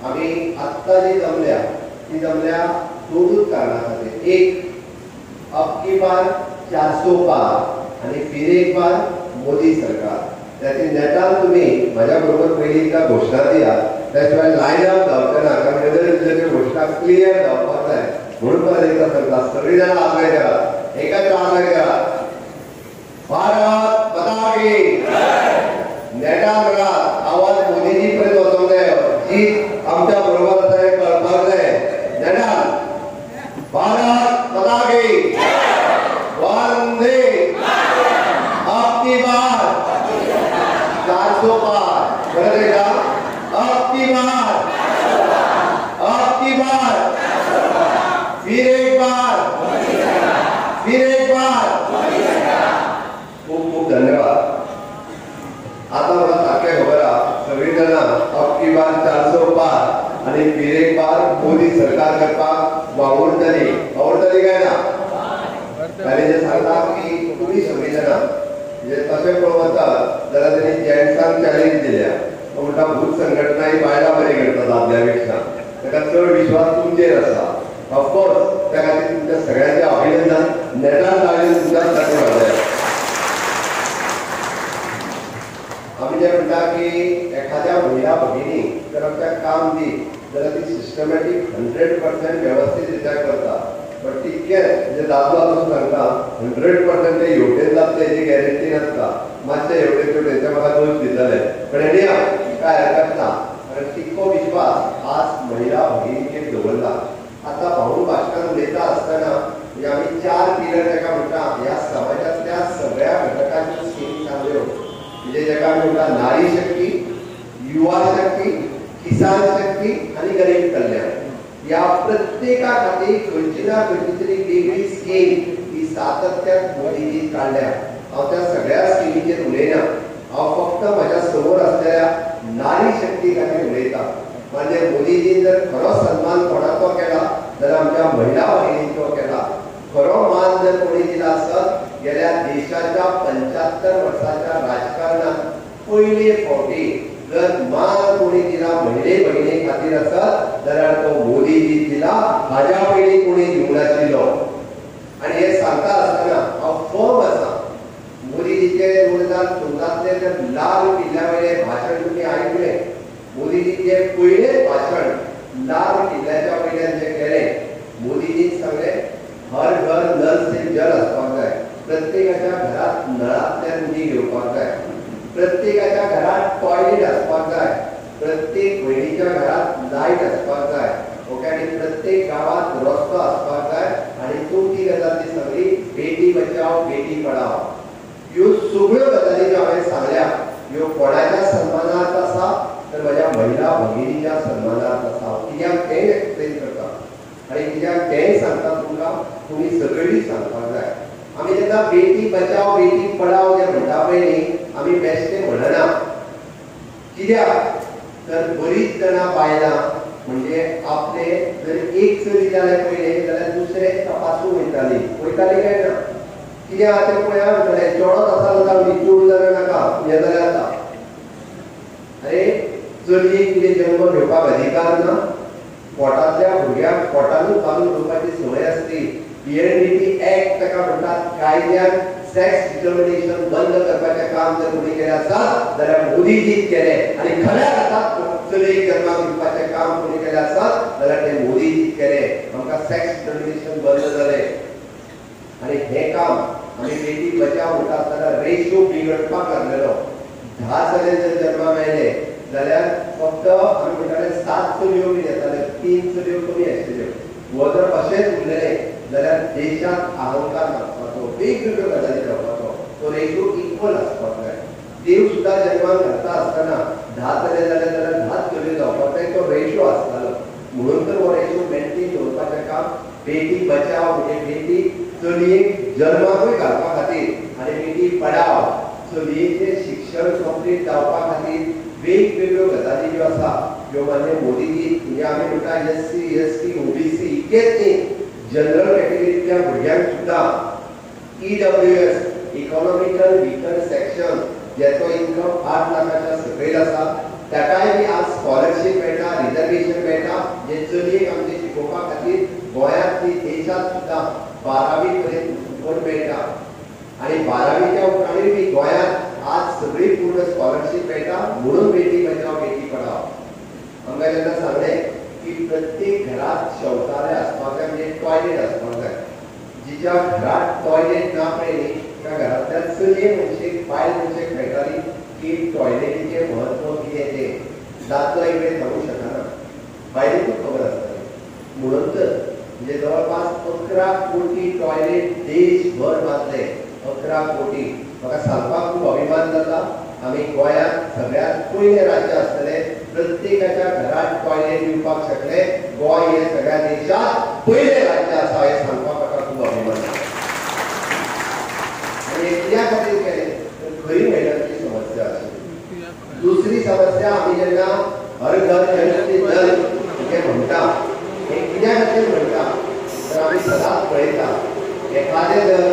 आम्ही आत्ता जी जमल्या ती जमल्या दोनच कारणा खातीर. एक, अब की बार 400 पार आणि फिर एक बार मोदी सरकार. त्याची नेटान तुम्ही माझ्या बरोबर पहिली एकदा घोषणा दिया, त्याशिवाय लाईन अप धांवचना, कारण गजाली घोषणा क्लियर धांवपाक जाय म्हणून परत एकदा सांगता. सगळी जाण आग्रह करा, एकच आग्रह करा, भारत माता की नेटान म्हणा, आवाज मोदीजी पर्यंत वचोंक जाय, जी आमच्या बरोबर आसा हें कळपाक जाय. नेटान भारत माता की वंदे अब की बार 400 पार. परत एकदा, अब की बार फिर एक बार खूप खूप धन्यवाद. आता मला सारखे खबर आहा, सगळी जाणां अब की बार 400 पार आणि फिर एक बार मोदी सरकार करपाक वावुरतली. आवडटली काय ना? आणि जे सांगता की तुम्ही सगळी जाणां म्हणजे तशें पळोवंक वतात जाल्यार तेणी जेंट्सांक चॅलेंज दिल्या. तो म्हणटा भूत संघटना ही बायलां बरी करतात दादल्या ताका चड विश्वास तुमचेर आसा. ऑफकोर्स त्या खातीर तुमच्या सगळ्यांचे अभिनंदन. नेटान ताळयो तुमच्याच साठी वाजय. आमी जे म्हणटा की एखाद्या महिला भगिनी जर आमच्या काम दी जाल्यार ती सिस्टमॅटीक 100% व्यवस्थीत रित्या करता. बट तितकेंच म्हणजे दादलो आसून सांगता 100% ते हेवटेन जातले हेजी गॅरंटी नासता. मातशे हेवटेन तेवटेन म्हाका दोश दितले, पण एनिया काय हरकत ना, कारण तितको विश्वास आज महिला भगिनीचेर दवरला. आता भाऊ भाशणान उलयता आसतना म्हणजे आमी 4 पिलर जेका म्हणटा ह्या समाजातल्या सगळ्या घटकांच्यो स्कीम सांगल्यो. म्हणजे जेका आमी म्हणटा नारी शक्ती, युवा शक्ती, किसान शक्ती आणि गरीब कल्याण. या प्रत्येका खातीर खंयची ना खंयची तरी वेगळी स्कीम ही सातत्यान मोदीजी काडल्या. हांव त्या सगळ्या स्किमीचेर उलयना, हांव फक्त म्हाज्या समोर आसलेल्या नारी शक्ती खातीर उलयता. म्हणजे मोदीजीन जर खरो सन्मान कोणाचो केला जाल्यार आमच्या महिला भगिनींचो केला. खरो मान जर कोणी दिला आसत गेल्या देशाच्या 75 वर्सांच्या राजकारणात पयले फावटी जर मान कोणी दिला महिले भगिनी खातीर आसत जाल्यार तो मोदीजी दिला. हाज्या पयलीं कोणी दिवंक नाशिल्लो. आणि हे सांगता आसतना हांव फर्म आसा. मोदीजीचे 2014तले जर लाल किल्ल्या वयले भाशण तुमी आयकलें, मोदीजीचे पयलेच भाशण लाल किल्ल्याच्या वयल्यान जे केलें, मोदीजीन सांगलें हर घर नल से जल आसपाक जाय. प्रत्येकाच्या घरात नळांतल्यान उदीक येवपाक जाय. प्रत्येकाच्या घरात टॉयलेट आसपाक जाय. प्रत्येक भयणीच्या घरात लायट आसपाक जाय. ओके, आणि प्रत्येक गावात रस्तो आसपाक जाय. आणि चवथी गजाल ती सगळी बेटी बचाव बेटी पढाव. ह्यो सगळ्यो गजाली ज्यो हांवें सांगल्या ह्यो कोणाच्या सन्मानार्थ आसा तर म्हज्या महिला भगिनीच्या सन्मानार्थ आसा. कित्याक तें एक्सप्लेन करता आणि कित्याक तें सांगता तुमकां तुमी सगळीं सांगपाक जाय. आमी जेन्ना बेटी बचाव बेटी पढाव जे म्हणटा पळय आमी बेश्टे म्हणना. कित्याक तर बरीच जाणां बायलां म्हणजे आपले जर एक चली जाले पयले जाल्यार दुसरे तपासूंक वयताली काय ना. कित्याक ते पळया म्हणटले चेडोच आसा जाल्यार चूड जाल्यार नाका हें जाल्यार जाता. अरे चलयेक कितें जन्म घेवपाक अधिकार ना? पोटांतल्या भुरग्याक पोटानूच घालून उडोवपाची संवय आसली. पीएनडीटी एक्ट ताका म्हणटात कायद्यान सेक्स डिटर्मिनेशन बंद करपाचें काम जर कोणी केलें आसत जाल्यार मोदीजीच केलें. आणि खऱ्या अर्थात चलयेक जन्माक दिवपाचें काम कोणी केलें आसत जाल्यार तें मोदीजीच केलें. आमकां सेक्स डिटर्मिनेशन बंद जालें. आणि हें काम आमी बेटी बचाव म्हणटात जाल्यार रेशो बिगडपाक लागलेलो. 10 चले जर जन्माक आयले जाल्यार फक्त आमी म्हणटाले 7 चलयो बी येताल्यो, 3 चलयो कमी आशिल्ल्यो. हो जर अशेंच उरलेलें जाल्यार देशांत अहंकार नासपाचो, वेगवेगळ्यो गजाली जावपाचो. तो रेशो इक्वल आसपाक जाय. देव सुद्दां जन्माक घालता आसतना 10 चले जाले जाल्यार 10 चलयो जावपाक जाय. तो रेशो आसतालो. म्हणून तर हो रेशो मेंटेन दवरपाचें काम बेटी बचाव म्हणजे बेटी चलयेक जन्माकूय घालपा खातीर आणि बेटी पढाव चलयेचें शिक्षण कंप्लीट जावपा खातीर वेगवेगळ्यो गजाली ज्यो आसा ह्यो मान्य मोदीजी म्हणजे आमी म्हणटा SC ST OBC इतकेच न्ही जनरल कॅटेगरींतल्या भुरग्यांक सुद्दां EWS इकॉनॉमिकल वीकर सेक्शन ज्याचो इन्कम 8 लाखाच्या सकयल आसा ताकाय बी आज स्कॉलरशीप मेळटा, रिजर्वेशन 12वी पर्यंत पण मेळटा आणि 12वीच्या उपरांतूय बी गोंयांत आज सगळी पूर्ण स्कॉलरशीप मेळटा म्हणून बेटी बचाव बेटी पढाव आमकां जेन्ना सांगलें की प्रत्येक घरात शौचालय आसपाक जाय म्हणजे टॉयलेट आसपाक जाय जिच्या घरात टॉयलेट ना पळय त्या घरांतल्या चलये मनशेक बायल मनशेक मेळटाली की टॉयलेटीचें म्हत्व कितें तें दादलो एक वेळ सांगूंक शकना बायलेकूच खबर आसतली म्हणून तर म्हणजे जवळपास 11 कोटी टॉयलेट देशभर बांदले 11 कोटी म्हाका सांगपाक खूब अभिमान जाता आमी गोंयांत सगळ्यात पयले राज्य आसतले प्रत्येकाच्या घरात टॉयलेट दिवपाक शकले गोंय हे सगळ्या देशात पयले राज्य आसा हे सांगपाक म्हाका खूब अभिमान जाता आनी हे कित्या खातीर केलें खरी महिलांची समस्या आशिल्ली दुसरी समस्या आमी जेन्ना हर घर जल हे म्हणटा हे कित्या खातीर म्हणटा तर आमी सदांच पळयता एखादें जर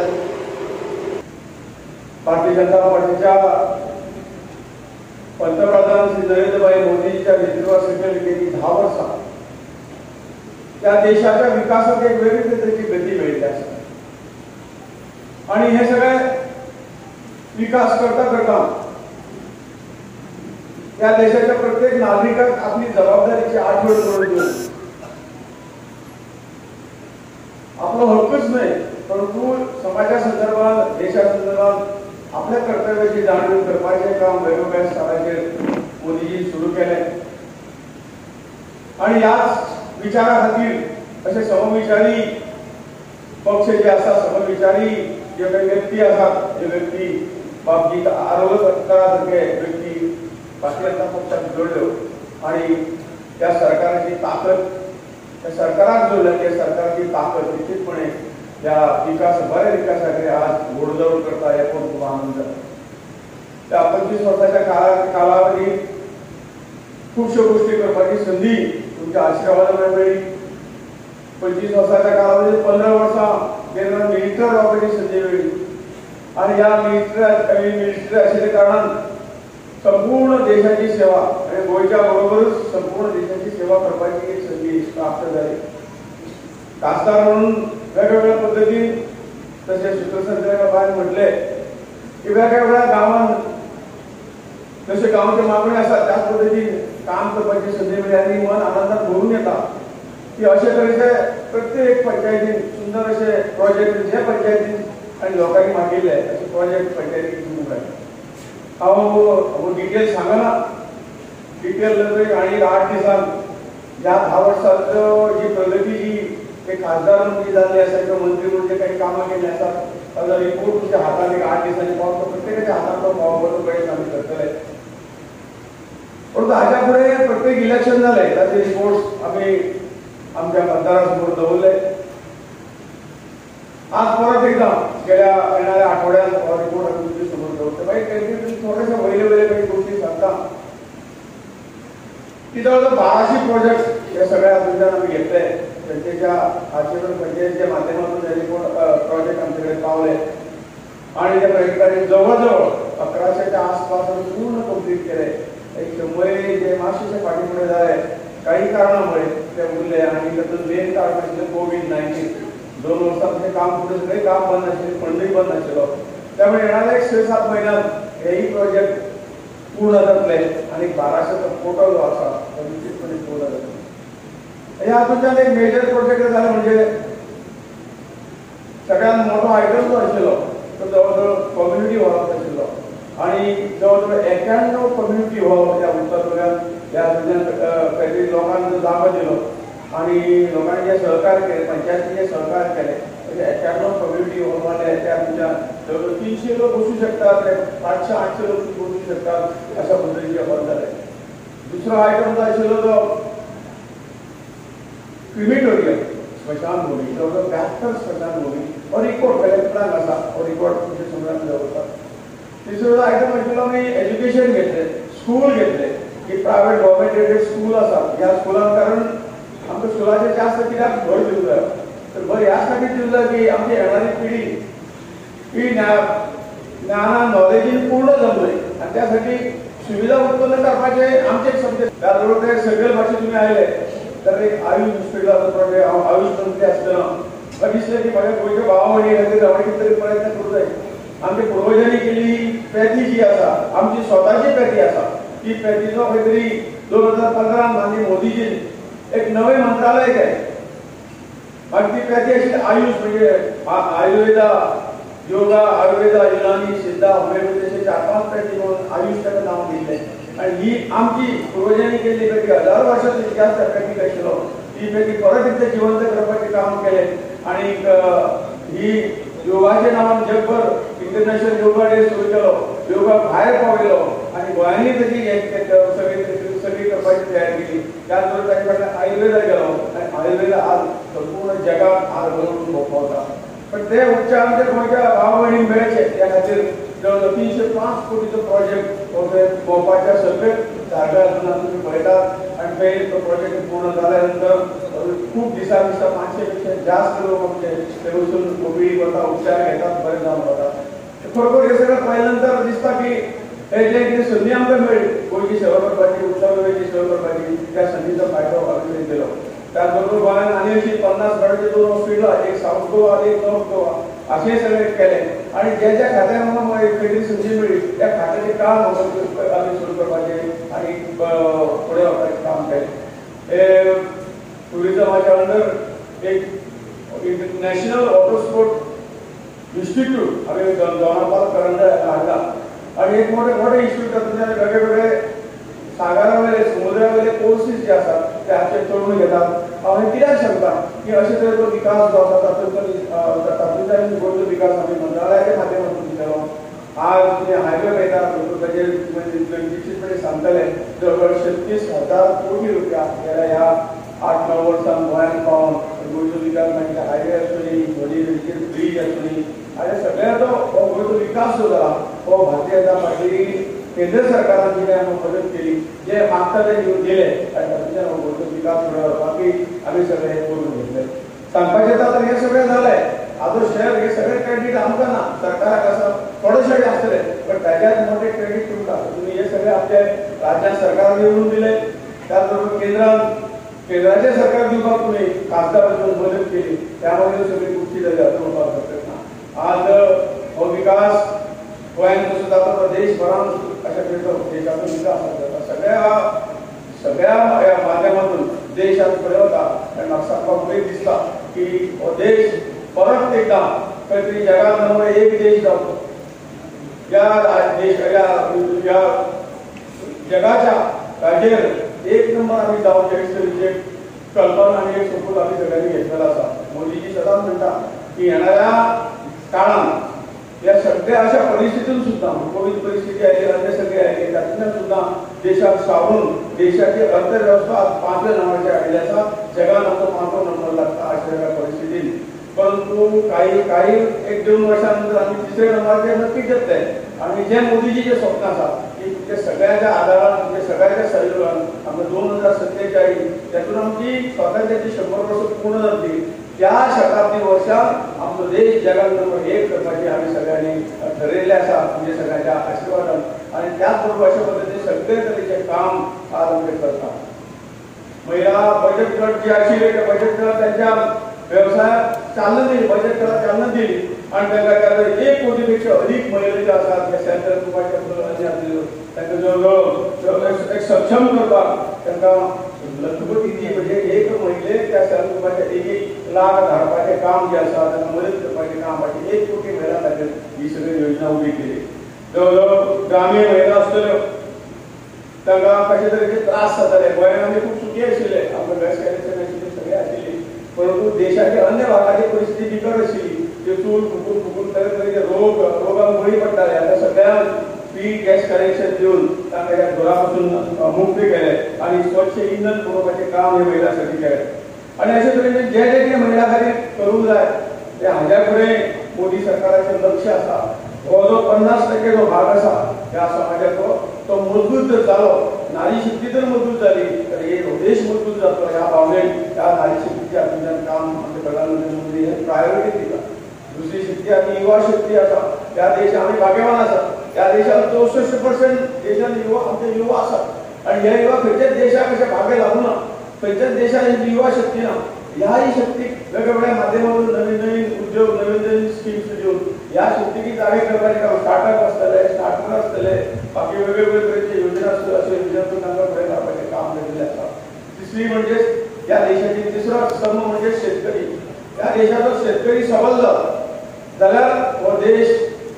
भारतीय जनता पार्टीच्या पंतप्रधान श्री नरेंद्रभाई मोदींच्या नेतृत्वाखाली गेली 10 वर्सां त्या देशाच्या विकासात एक वेगळी तरेची गती मेळिल्ली आसा आणि हे सगळे विकास करता करता या देशाच्या प्रत्येक नागरिकाक आपली जबाबदारीची आठवण करून दिली आपलो हक्कच नाही परंतु समाजा संदर्भात देशा संदर्भात आपल्या कर्तव्याची जाणीव करपाचे काम वेगवेगळ्या स्तराचेर मोदीजी सुरू केले आणि याच विचारा खातीर असे समविचारी पक्ष जे आसा समविचारी जे व्यक्ती आसात जे व्यक्ती बाबतीत आरोग्यकरा सारखे व्यक्ती भारतीय जनता पक्षाक जोडल्यो आणि त्या सरकाराची ताकद त्या सरकाराक जोडल्या त्या सरकारची ताकद निश्चितपणे या विकास बऱ्या विकासाकडे आज घोडदौड करता हे पण खूप आनंद जाता त्या 25 वर्षाच्या कालावधीत खूपशा गोष्टी करपाची संधी तुमच्या आशीर्वादामुळे मेळ्ळी 25 वर्षाच्या कालावधीत 15 वर्सां केंद्रात मिनिस्टर जावपाची संधी मेळ्ळी आणि या मिनिस्टर आशिल्ल्या कारणान संपूर्ण देशाची सेवा आणि गोयच्या बरोबरच संपूर्ण देशाची सेवा करपाची एक संधी प्राप्त झाली खासदार म्हणून वेगवेगळ्या पद्धतीन तसे सूत्रसंचालक बाहेर म्हटले की वेगवेगळ्या गावांत जसे गावांचे मागणी आसा त्याच पद्धतीन काम करपाची संधी मेळ्ळी आणि मन आनंदात भरून येता की अशे तरेचे प्रत्येक पंचायतीन सुंदर असे प्रोजेक्ट जे पंचायतीन आणि लोकांनी मागिल्ले असे प्रोजेक्ट पंचायतीन सुरू केले हांव डिटेल सांगना डिटेल आनी 8 दिसांत ह्या 10 वर्सांचो जी प्रगती जी एक खासदार मंत्री जाल्ले आसा किंवा मंत्री म्हणून जे काही कामां केल्ली आसात ताजो रिपोर्ट तुमच्या हातांत एक 8 दिसांनी पावतो प्रत्येकाच्या हातांत तो पावपाचो प्रयत्न आमी करतले परंतु हाच्या फुडें प्रत्येक इलेक्शन जालें ताचे रिपोर्ट्स आमी आमच्या मतदारा समोर दवरले आज परत एकदा गेल्या येणाऱ्या आठवड्यात हो रिपोर्ट आमी तुमचे समोर दवरतो मागीर थोडेशे वयले काही गोष्टी सांगता की जवळजवळ 1200 प्रोजेक्ट हे सगळ्या हातूंतल्यान आमी घेतले जनतेच्या आशीर्वाद पंचायतीच्या माध्यमातून हे रिपोर्ट प्रोजेक्ट आमचे कडेन पावले आणि त्या प्रोजेक्टांनी जवळजवळ 1100च्या आसपास पूर्ण कंप्लीट केले एक 100 जे मातशेशे फाटीफुडें जाले काही कारणामुळे ते उरले आणि तातूंत मेन कारण आशिल्लें कोविड-19 2 वर्सां ते काम फुडें सगळें काम बंद आशिल्लें फंडूय बंद आशिल्लो त्यामुळे येणाऱ्या 6-7 म्हयन्यांत हेय प्रोजेक्ट पूर्ण जातले आणि 1200चो कोटो जो आसा तो निश्चितपणे पूर्ण जातलो ह्या हातूंतल्यान एक मेजर प्रोजेक्ट जालो म्हणजे सगळ्यांत मोठो आयटम जो आशिल्लो तो जवळजवळ कम्युनिटी हॉल आशिल्लो आणि जवळजवळ 91 कम्युनिटी हॉल ह्या उत्तर गोंयांत ह्या हातूंतल्यान काही लोकांक जागो दिलो आणि लोकांनी जे सहकार्य केले पंचायतीने जे सहकार्य केले म्हणजे 91 कम्युनिटी हॉलवाले त्या हातूंतल्यान जवळजवळ 300 लोक बसू शकतात 700-800 लोक बसू शकतात अशा पद्धतीचे हॉल जाले दुसरो आयटम जो आशिल्लो तो क्रिमेटोरियम स्मशानभूमी जवळजवळ 72 स्मशानभूमी हो रिकॉर्ड कलेक्टराक आसा हो रिकॉर्ड तुमच्या समोर दवरतात तिसरो आयटम आशिल्लो आमी एज्युकेशन घेतले स्कूल घेतले की प्रायवेट गव्हर्मेंट एडेड स्कूल आसा ह्या स्कुलांत कारण आमकां स्कुलाचेर जास्त कित्याक भर दिवंक जाय तर भर ह्या खातीर दिवंक जाय की आमची येणारी पिढी ही ज्ञानान नॉलेजीन पूर्ण जमली आणि त्यासाठी सुविधा उत्पन्न करपाचे आमचे एक सब्जेक्ट त्याचबरोबर ते सगळे भाशे तुम्ही आयले तर एक आयुष हॉस्पिटलाचो प्रोजेक्ट हांव आयुष मंत्री आसतना दिसलं की माझ्या गोंयच्या भावा खातीर हांवें कितें तरी प्रयत्न करूं जाय. आमच्या पुर्वजांनी केल्ली पॅथी जी आसा, आमची स्वताची पॅथी आसा, ती पॅथीचो खंय तरी 2015 माननीय मोदीजीन एक नवें मंत्रालय केलें. आनी ती पॅथी आशिल्ली आयुष, म्हणजे आयुर्वेदा, योगा, आयुर्वेदा, युनानी, सिद्धा, होमिओपॅथी अशे 4-5 पॅथी म्हणून आयुष ताका नांव दिल्लें. आनी ही आमची पुर्वजांनी केल्ली पॅथी 1000 वर्सां इतिहास त्या पॅथीक आशिल्लो. ती पॅथी परत एकदा जिवंत करपाचें काम केलें. आनी ही योगाच्या नांवान जगभर इंटरनॅशनल योगा डे सुरू केलो, योगा भायर पावयलो आनी गोंयांनी ताची सगळी करपाची तयारी केली. त्याच बरोबर ताचे फाटल्यान आयुर्वेदा गेलो आनी आयुर्वेदा आज संपूर्ण जगाक हार घालून भोंवता. पण ते उपचार आमच्या गोंयच्या भाव भयणीक मेळचे त्या खातीर जवळ 305 कोटीचो प्रोजेक्ट भोंवपाच्या सगळे जाग्यार तुम्ही पळयतात. आनी पयलीं तो प्रोजेक्ट पूर्ण जाल्या नंतर खूब दिसा 500 पेक्षा जास्त लोक आमचे ते वचून कोविड वता, उपचार घेतात, बरे जावन वतात. खरोखर हे सगळं पळयल्या नंतर दिसता की हे जे कितें संदी आमकां मेळ्ळी गोंयची सेवा करपाची, उत्तर गोंयची सेवा करपाची, त्या संदीचो फायदो आमी केलो. त्याच बरोबर गोंयांत आनी अशी 50 बेडाची 2 हॉस्पिटलां, एक साऊथ गोवा आनी एक नॉर्थ गोवा अशें सगळे केले. आनी ज्या खात्यार आमकां खंय संदी मेळ्ळी त्या खात्याचें काम आमी सुरू करपाचें आनी फुडें वचपाचें काम केलें. टुरिजमाच्या अंडर एक नॅशनल वॉटर स्पोर्ट इन्स्टिट्यूट आमी दोनापावला करंजा हाडला. आनी एक मोठे इन्स्टिट्यूट तातूंतल्यान वेगळे सागरावेले, समुद्रावेले कोर्सीस जे आसात ते हाचे चडून घेतात. हांव कित्याक सांगता की अशे तरेचो विकास जो आसा तातूंतल्यान गोंयचो विकास आमी मंत्रालयाच्या माध्यमांतून केलो. आज तुमी हायवे पळयतात, ताचेर निश्चितपणे सांगतले जवळ 36,000 कोटी रुपया गेल्या ह्या 8-9 वर्सांत गोंयांत पावन गोंयचो विकास म्हणजे हायवे आसूनी, व्हडली ब्रीज आसूनी, आनी सगळ्याचो हो गोंयचो विकास जो जाला हो भारतीय जनता पार्टी केंद्र सरकारान जी आमकां मदत केली, जे मागता ते दिवन दिले आनी तातूंतल्यान हो गोंयचो विकास घडलो. बाकी आमी सगळे हे करून घेतले. सांगपाचें येता तर हे सगळें जालें. आजो शहर हे सगळे क्रेडीट आमकां ना, सरकाराक आसा, थोडेशे आसतले, पण ताच्यात मोठे क्रेडीट तुमकां. तुमी हे सगळे आमचे राज्य सरकारान निवडून दिले. त्याच बरोबर केंद्राचे सरकार दिवपाक तुमी खासदारांची मदत केली, त्यामुळे सगळी गोष्टी जाल्या असं म्हाका हरकत ना. आज हो विकास गोंयांत कसो जाता देशभरांत अशा तरेचो देशाचो विकास जाता. सगळ्या माध्यमांतून देश आज फुडें वता आनी म्हाका सांगपाक उमेद दिसता की हो देश परत एकदा खंय तरी जगांत नंबर 1 देश जावचो. या जगाच्या हाजेर 1 नंबर आमी जावचे तरेचे कल्पना आनी एक सपोज आमी सगळ्यांनी घेतलेलो आसा. मोदीजी सदांच म्हणटा की येणाऱ्या काळांत या सगळ्या अशा परिस्थितीतून सुद्धा कोविड परिस्थिती आयली, अन्य सगळे आयले, तातूंतल्यान सुद्धा देशाक सावरून देशाची अर्थव्यवस्था 5व्या नंबराचेर हाडिल्ली आसा. जगांत आमचो 5वो नंबर लागता अशा परिस्थितींत. परंतु काही 1-2 वर्षांनंतर आमी 3ऱ्या नंबराचेर नक्कीच येतले. आनी जे मोदीजीचे स्वप्न आसा की तुमच्या सगळ्याच्या आदारान, तुमच्या सगळ्याच्या सहयोगान आमकां 2047 तातूंत आमची स्वातंत्र्याची 100 वर्सां पूर्ण जातली. त्या शताब्दी वर्षांत आमचो देश जगात नंबर 1 करपाची आमी सगळ्यांनी ठरयिल्लें आसा, म्हणजे सगळ्यांच्या आशिर्वादान. आनी त्याच बरोबर अशा पद्दतीन सगळे तरेचें काम आज आमी करता. महिला बचत गट जे आशिल्ले त्या बचत गटाक त्यांच्या व्यवसायाक चालना दिली, बचत गटाक चालना दिली आनी तांकां 1 कोटी पेक्षा अधिक महिला ज्यो आसात त्या सेल्फ हेल्प ग्रुपाच्या तांकां जवळ एक सक्षम करपाक तांकां लखपती दी, म्हणजे एक महिलेक त्या सेल्फ ग्रुपाच्या 1 लाख धाडपाचें काम जे आसा तांकां मदत करपाचें काम 1 कोटी महिला खातीर ही सगळी योजना उबी केली. जवळ ग्रामीण महिला आसतल्यो तांकां कशे तरेचे त्रास जाताले. गोंयांत आमी खूब सुखी आशिल्ले, आमकां गॅस कनेक्शन आशिल्लें, सगळें आशिल्लें, परंतु देशाची अन्य भागाची परिस्थिती बिकट आशिल्ली. ते चूल फुकून तरेतरेचे रोगांक बळी पडटाले. आतां सगळ्यांक फ्री गॅस कनेक्शन दिवन तांकां ह्या धुरा पासून मुक्त केले आनी स्वच्छ इंधन पुरवपाचें काम हे महिलांसाठी केलें. आनी अशे तरेचे जे कितें महिला खातीर करूंक जाय ते हाज्या फुडें मोदी सरकाराचें लक्ष आसा. हो जो 50% जो भाग आसा ह्या समाजाचो तो मजबूत जर जालो, नारी शक्ती जर मजबूत जाली तर हे देश मजबूत जातलो. ह्या भावनेन ह्या नारी शक्तीच्या हातूंतल्यान काम आमचे प्रधानमंत्री मोदी हे प्रायोरिटी दिता. दुसरी शक्ती आनी युवा शक्ती आसा. त्या देशात आमी भाग्यवान आसा. त्या देशात 64% देशांत आमचे युवा आसात. आनी हे युवा खंयच्याच देशाक अशे भागे लागूना. खंयच्याच देशान ही युवा शक्ती ना. ह्याही शक्तीक वेगवेगळ्या माध्यमातून नवीन नवीन उद्योग नवीन नवीन स्कीम्स घेऊन ह्या शक्तीकी जागे करपाचे काम स्टार्टअप आसतले स्टार्टअप आसतले बाकी वेगवेगळे तरेचे योजना अशा योजनांतून तांकां फुडें काडपाचें काम केल्लें आसा। तिसरी म्हणजे या देशाची तिसरो स्तंभ म्हणजे शेतकरी। या देशाचो शेतकरी सबल जाल्यार हो देश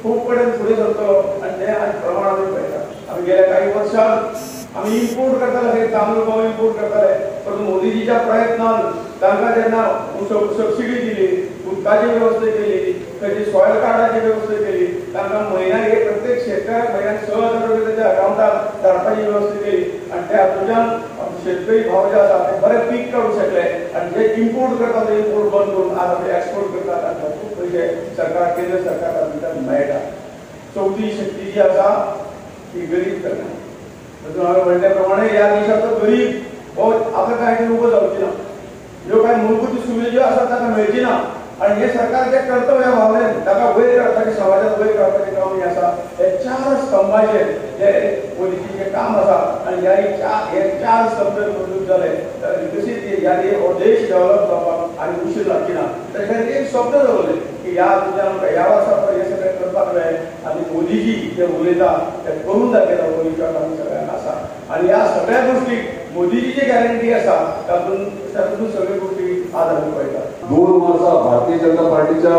खूब कडेन फुडें सरतलो आनी तें आज प्रमाण आमी पळयता। आमी गेल्या काही वर्षांत आमी इम्पोर्ट करताले तांदूळ गहू इम्पोर्ट करताले परंतु मोदीजीच्या प्रयत्नान तांकां जेन्ना सबसिडी दिली उदकाची वेवस्था केली ताची सॉयल कार्डाची वेवस्था केली तांकां म्हयन्याक एक प्रत्येक शेतकाराक म्हयन्याक 6,000 रुपया ताच्या अकाउंटाक धाडपाची वेवस्था केली आनी त्या हातूंतल्यान शेतकरी भाव जे आसा ते बरें पीक काडूंक शकले आनी जे इम्पोर्ट करता ते इम्पोर्ट बंद करून आज आमी एक्सपोर्ट करतात आनी खूब पयशे सरकार केंद्र सरकार तातूंतल्यान मेळटा। चवथी शक्ती जी आसा ती गरीब कल्याण। तातूंत हांवें म्हणल्या प्रमाणे ह्या देशाचो गरीब हो आपल्या कांय उबो जावची ना ह्यो कांय मूलभूत सुविधा ज्यो आसा ताका मेळची ना आनी हे सरकार जे कर्तव्य भावनेन ताका वयर काडपाचें समाजात वयर काडपाचें काम जें आसा हे 4 स्तंभाचेर जे मोदीजीचें काम आसा आनी हे 4 स्तंभ मंजूर जाले जाल्यार विकसीत हो देश डेव्हलप जावपाक आनी उशीर लागची ना। ताचे खातीर एक शब्द दवरले की ह्या वर्सा हे सगळें करपाक जाय आनी मोदीजी जे उलयता ते करून दाखयता हो विश्वास आमी सगळ्यांक आसा आनी ह्या सगळ्या गोष्टीक मोदीजीची गॅरंटी आसा तातूंत सगळ्यो गोष्टी आज आमी पळयता। 2 वर्सां भारतीय जनता पार्टीच्या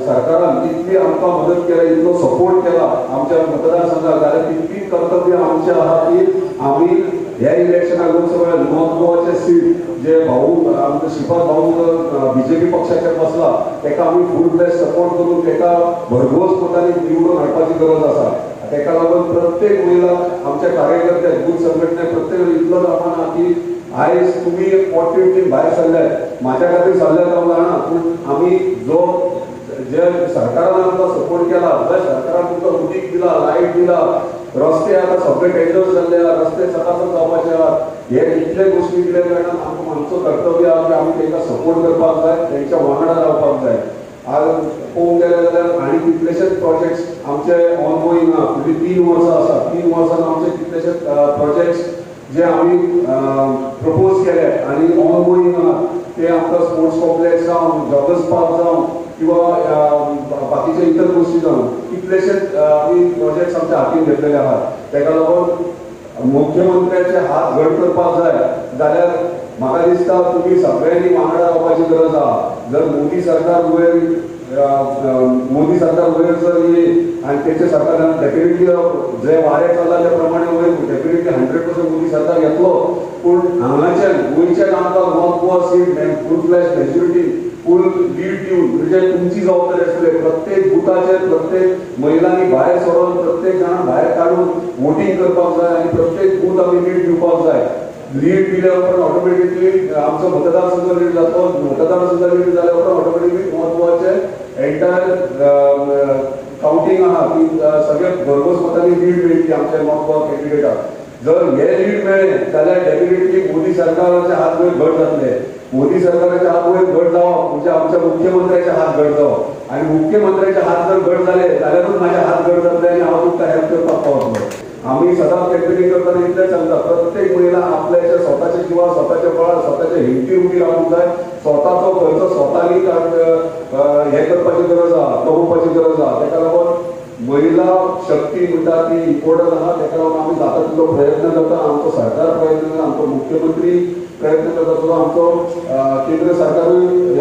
सरकारान इतली आमकां मदत केली इतलो सपोर्ट केला आमच्या मतदारसंघात जाल्यार तितली कर्तव्य आमचें आहा की आमी ह्या इलेक्शनाक लोकसभा महत्वाचे सीट जे भाऊ आमचे श्रीपाद भाऊ बीजेपी पक्षाचेर बसला तेका आमी फूल फ्लॅश सपोर्ट करून तेका भरघोस मतांनी निवडून हाडपाची गरज आसा। तेका लागून प्रत्येक महिला आमच्या कार्यकर्ते बूथ संघटने प्रत्येक इतलो जावना की आयज तुमी पोटी भायर सरले म्हाज्या खातीर सरले जावं जाणा पूण आमी जो जे सरकारान आमकां सपोर्ट केला जे सरकारान तुमकां उदीक दिला लायट दिला रस्ते आतां सगळे टेंडर जाल्ले रस्ते सकाळीं जावपाचे आहात हे इतले गोश्टी दिल्या कारणान आमकां आमचो कर्तव्य आहा की आमी तांकां सपोर्ट करपाक जाय तांच्या वांगडा रावपाक जाय। आज पळोवंक गेले जाल्यार आनी कितलेशेच प्रोजेक्ट्स आमचे ऑनगोईंग आहा फुडलीं 3 वर्सां आसा 3 वर्सान आमचे कितलेशेच प्रोजेक्ट्स जे आमी प्रपोज केले आनी ऑनगोईंग आहा ते आमकां स्पोर्ट्स कॉम्प्लेक्स जावं जॉगर्स पार्क जावं किंवा बाकीचे इतर गोष्टी जावं कितलेशेच आमी प्रोजेक्ट्स आमच्या हातीन घेतलेले आहात। तेका लागून मुख्यमंत्र्याचे हात घट करपाक जाय जाल्यार म्हाका दिसता तुमी सगळ्यांनी वांगडा रावपाची गरज आहा। जर मोदी सरकार वयर जर येईल आनी तेचे सरकारान डेफिनेटली जे वारे चल्ला त्या प्रमाणे वयर डेफिनेटली 100% मोदी सरकार येतलो पूण हांगाच्यान गोंयच्यान आमकां महत्व सीट फूल फ्लॅश मेजॉरिटी फूल लीड दिवन म्हणजे तुमची जबाबदारी आसतली प्रत्येक बुथाचेर प्रत्येक महिलांनी भायर सरून प्रत्येक जाणां भायर काडून वोटींग करपाक जाय आनी प्रत्येक बूथ आमी लीड दिवपाक जाय। लीड दिल्या उपरांत ऑटोमॅटिकली आमचो मतदारसंघ लीड जातो मतदारसंघ लीड जाल्या उपरांत ऑटोमॅटिकली महत्वाचे एंटायर काउंटिंग आहा की सगळे भरघोस मतांनी लीड मेळटली आमच्या महत्वाक कॅन्डिडेटाक। जर हे लीड मेळ्ळे जाल्यार डेफिनेटली मोदी सरकाराचे हात वयर घट जातले मोदी सरकाराचे हात वयर घट जावप म्हणजे आमच्या मुख्यमंत्र्याचे हात घट जावप आनी मुख्यमंत्र्याचे हात जर घट जाले जाल्यारूच म्हाजे हात घट जातले आनी हांव तुमकां हेल्प करपाक पावतलो। आम्ही सदांच कॅम्पेनिंग करताना इतलें सांगता प्रत्येक महिला आपल्याच्या स्वताच्या जिवार स्वताच्या बळार स्वताच्या हिमतीर उबी रावूंक जाय स्वताचो खर्च स्वतानी हे करपाची गरज आहा कमोवपाची गरज आहा। तेका लागून महिला शक्ती म्हणटा ती इम्पॉर्टंट आहा। तेका लागून आमी जाता तितलो प्रयत्न करता आमचो सरकार प्रयत्न करता आमचो मुख्यमंत्री प्रयत्न करता सुद्दां आमचो केंद्र सरकारूय